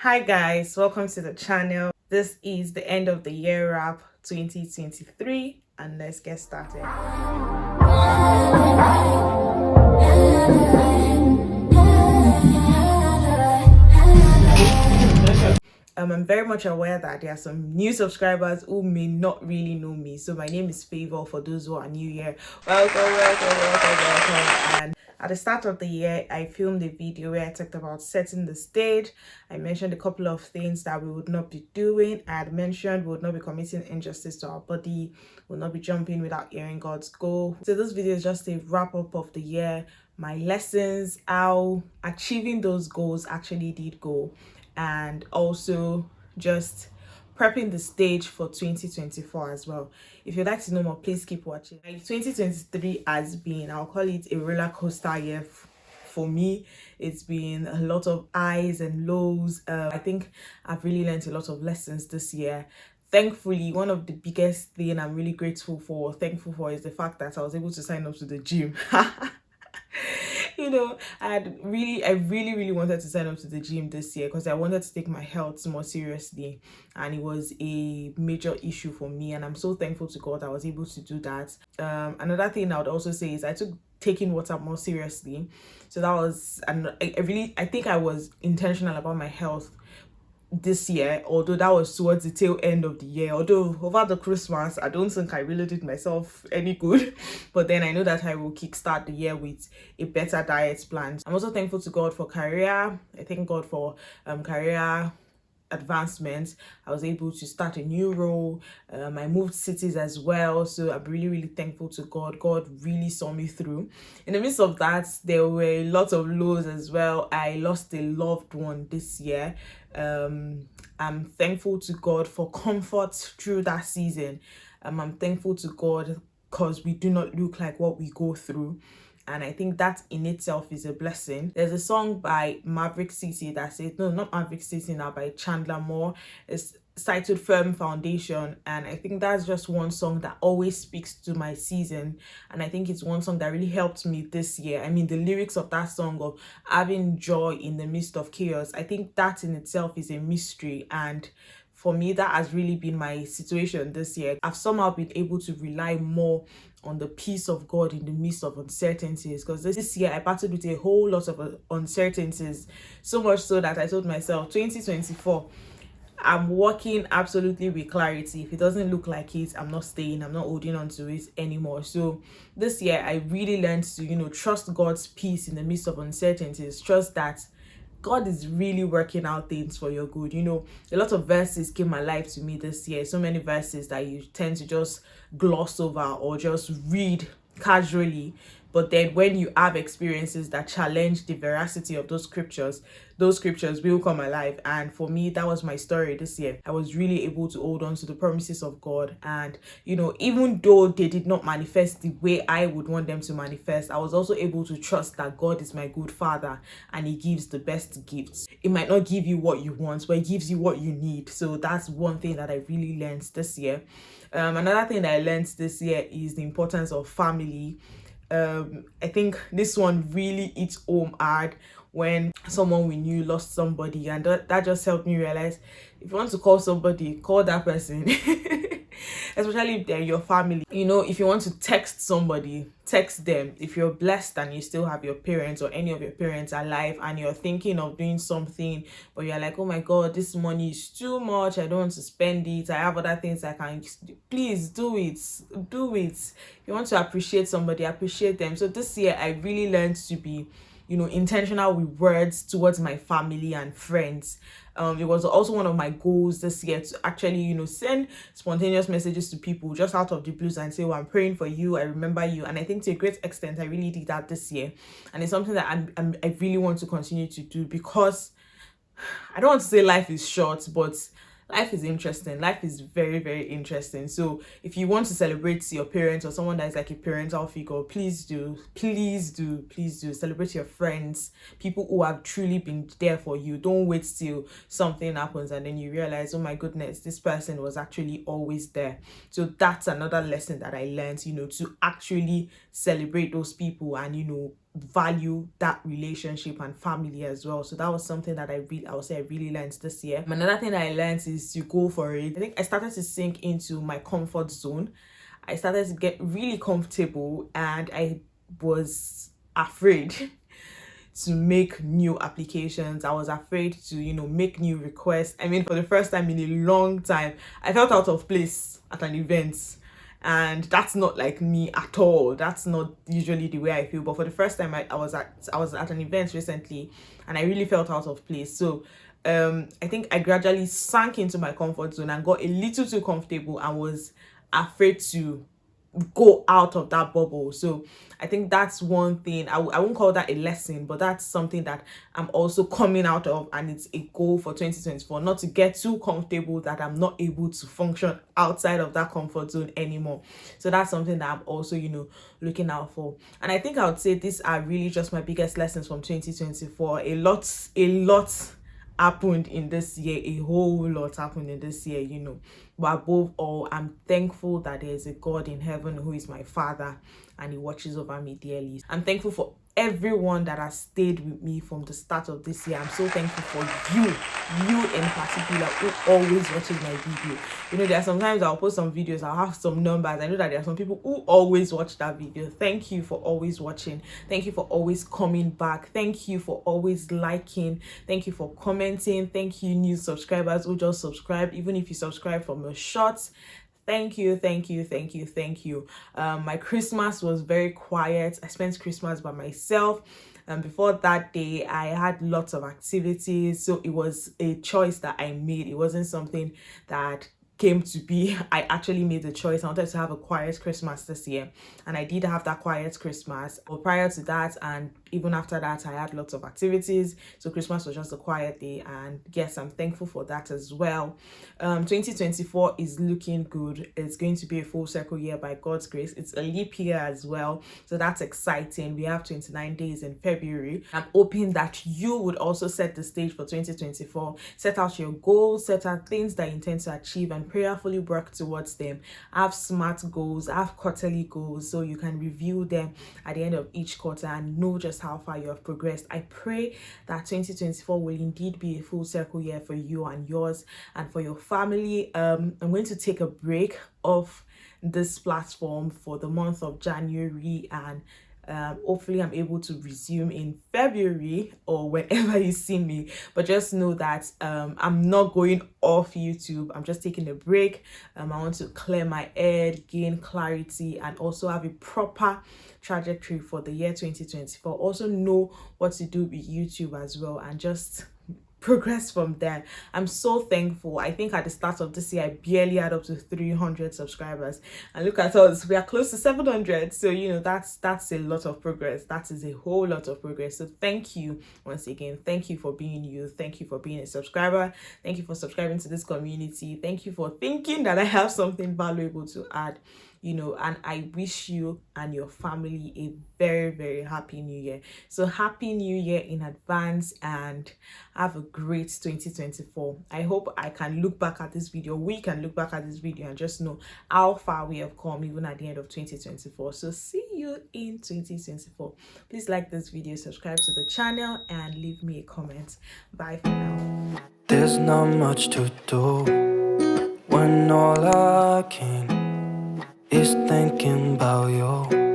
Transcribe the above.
Hi guys, welcome to the channel. This is the end of the year wrap 2023 and let's get started. I'm very much aware that there are some new subscribers who may not really know me. So my name is Favor for those who are new here. Welcome. And at the start of the year, I filmed a video where I talked about setting the stage. I mentioned a couple of things that we would not be doing. I had mentioned we would not be committing injustice to our body, we will not be jumping without hearing God's goal. So this video is just a wrap up of the year, my lessons, how achieving those goals actually did go, and also just prepping the stage for 2024 as well. If you'd like to know more, please keep watching. 2023 has been, I'll call it a roller coaster year for me. It's been a lot of highs and lows. I think I've really learned a lot of lessons this year. Thankfully, one of the biggest thing I'm really thankful for is the fact that I was able to sign up to the gym. I really wanted to sign up to the gym this year because I wanted to take my health more seriously, and it was a major issue for me, and I'm so thankful to God I was able to do that. Another thing I would also say is I took taking water more seriously. So that was, and I think I was intentional about my health this year, although that was towards the tail end of the year. Although over the Christmas, I don't think I really did myself any good, but then I know that I will kickstart the year with a better diet plan. I'm also thankful to God for career. I thank God for career advancement. I was able to start a new role. I moved cities as well, so I'm really thankful to God. God really saw me through. In the midst of that, there were lots of lows as well. I lost a loved one this year. I'm thankful to God for comfort through that season. I'm thankful to God because we do not look like what we go through, and I think that in itself is a blessing. There's a song by Maverick City that says, no, not Maverick City now, by Chandler Moore. It's titled Firm Foundation, and I think that's just one song that always speaks to my season, and I think it's one song that really helped me this year. I mean, the lyrics of that song of having joy in the midst of chaos, I think that in itself is a mystery, and for me, that has really been my situation this year. I've somehow been able to rely more on the peace of God in the midst of uncertainties, because this year I battled with a whole lot of uncertainties, so much so that I told myself 2024 I'm working absolutely with clarity. If it doesn't look like it, I'm not staying, I'm not holding on to it anymore. So this year I really learned to trust God's peace in the midst of uncertainties. Trust that God is really working out things for your good. A lot of verses came alive to me this year. So many verses that you tend to just gloss over or just read casually. But then when you have experiences that challenge the veracity of those scriptures will come alive. And for me, that was my story this year. I was really able to hold on to the promises of God. And, even though they did not manifest the way I would want them to manifest, I was also able to trust that God is my good father and he gives the best gifts. It might not give you what you want, but it gives you what you need. So that's one thing that I really learned this year. Another thing that I learned this year is the importance of family. I think this one really hits home hard when someone we knew lost somebody, and that just helped me realize if you want to call somebody, call that person. Especially if they're your family. If you want to text somebody, text them. If you're blessed and you still have your parents or any of your parents alive and you're thinking of doing something, but you're like, oh my God, this money is too much, I don't want to spend it, I have other things I can, please do it. If you want to appreciate somebody, appreciate them. So this year I really learned to be intentional with words towards my family and friends. It was also one of my goals this year to actually send spontaneous messages to people just out of the blues and say, well, I'm praying for you, I remember you. And I think to a great extent I really did that this year, and it's something that I really want to continue to do, because I don't want to say life is short, but life is interesting. Life is very interesting. So if you want to celebrate your parents or someone that is like a parental figure, please do celebrate your friends, people who have truly been there for you. Don't wait till something happens and then you realize, oh my goodness, this person was actually always there. So that's another lesson that I learned, to actually celebrate those people and value that relationship and family as well. So that was something that I would say I really learned this year. Another thing I learned is to go for it. I think I started to sink into my comfort zone. I started to get really comfortable, and I was afraid to make new applications. I was afraid to, make new requests. I mean, for the first time in a long time, I felt out of place at an event. And that's not like me at all. That's not usually the way I feel. But for the first time, I was at an event recently, and I really felt out of place. So I think I gradually sank into my comfort zone and got a little too comfortable and was afraid to go out of that bubble. So I think that's one thing. I won't call that a lesson, but that's something that I'm also coming out of, and it's a goal for 2024, not to get too comfortable that I'm not able to function outside of that comfort zone anymore. So that's something that I'm also, looking out for. And I think I would say these are really just my biggest lessons from 2024. A lot happened in this year. A whole lot happened in this year, but above all, I'm thankful that there is a God in heaven who is my Father, and he watches over me dearly. I'm thankful for everyone that has stayed with me from the start of this year. I'm so thankful for you in particular, who always watches my video. There are sometimes I'll post some videos, I'll have some numbers. I know that there are some people who always watch that video. Thank you for always watching. Thank you for always coming back. Thank you for always liking. Thank you for commenting. Thank you, new subscribers who just subscribed, even if you subscribe from a short. Thank you. My Christmas was very quiet. I spent Christmas by myself. And before that day, I had lots of activities. So it was a choice that I made. It wasn't something that came to be. I actually made the choice. I wanted to have a quiet Christmas this year, and I did have that quiet Christmas. But prior to that, and even after that, I had lots of activities. So Christmas was just a quiet day, and yes, I'm thankful for that as well. 2024 is looking good. It's going to be a full circle year by God's grace. It's a leap year as well, so that's exciting. We have 29 days in February. I'm hoping that you would also set the stage for 2024. Set out your goals, set out things that you intend to achieve, and prayerfully work towards them. Have SMART goals, have quarterly goals, so you can review them at the end of each quarter and know just how far you have progressed. I pray that 2024 will indeed be a full circle year for you and yours and for your family. I'm going to take a break off this platform for the month of January, and hopefully I'm able to resume in February or whenever you see me. But just know that I'm not going off YouTube. I'm just taking a break. I want to clear my head, gain clarity, and also have a proper trajectory for the year 2024. Also know what to do with YouTube as well, and just progress from there. I'm so thankful. I think at the start of this year, I barely had up to 300 subscribers, and look at us, we are close to 700. So that's a lot of progress. That is a whole lot of progress. So thank you once again. Thank you for being you. Thank you for being a subscriber. Thank you for subscribing to this community. Thank you for thinking that I have something valuable to add. And I wish you and your family a very, very happy new year. So happy new year in advance, and have a great 2024. I hope I can look back at this video, we can look back at this video and just know how far we have come even at the end of 2024. So see you in 2024. Please like this video, subscribe to the channel, and leave me a comment. Bye for now. There's not much to do when all I can is thinking about you.